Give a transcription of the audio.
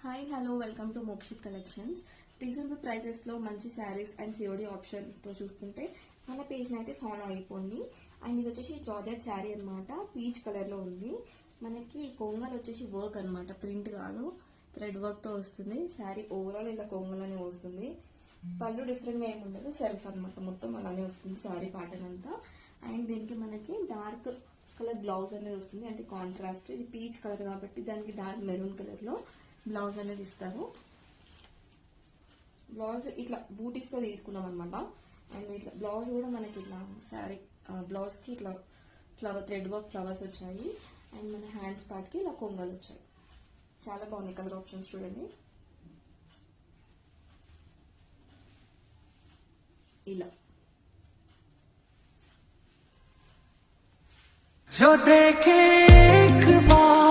Hi hello welcome to Mokshith collections. Reasonable prices లో మంచి saris and COD option తో చూస్తుంటే మన పేజ్ అయితే ఫాలో అయిపోండి. అండ్ ఇది వచ్చేసి జార్జెట్ శారీ అనమాట, పీచ్ కలర్ లో ఉంది. మనకి కొంగల్ వచ్చేసి వర్క్ అనమాట, ప్రింట్ కాదు, థ్రెడ్ వర్క్ తో వస్తుంది. శారీ ఓవరాల్ ఇలా కొంగలనే వస్తుంది. పళ్ళు డిఫరెంట్ గా ఏమి ఉండదు, సెల్ఫ్ అనమాట, మొత్తం అలానే వస్తుంది శారీ ప్యాటర్న్ అంతా. అండ్ దీనికి మనకి డార్క్ కలర్ బ్లౌజ్ అనేది వస్తుంది, అంటే కాంట్రాస్ట్. ఇది పీచ్ కలర్ కాబట్టి దానికి డార్క్ మెరూన్ కలర్ లో బ్లౌజ్ అనేది ఇస్తారు. బ్లౌజ్ ఇట్లా బూటీస్ తో తీసుకున్నాం అనమాట. అండ్ ఇట్లా బ్లౌజ్ కూడా మనకి ఇట్లా శారీ బ్లౌజ్ కి ఇట్లా ఫ్లవర్ థ్రెడ్ వర్క్ ఫ్లవర్స్ వచ్చాయి. అండ్ మన హ్యాండ్స్ పార్ట్ కి ఇలా కొంగలు వచ్చాయి. చాలా బాగున్నాయి కలర్ ఆప్షన్స్, చూడండి. ఇలా जो देखे एक बार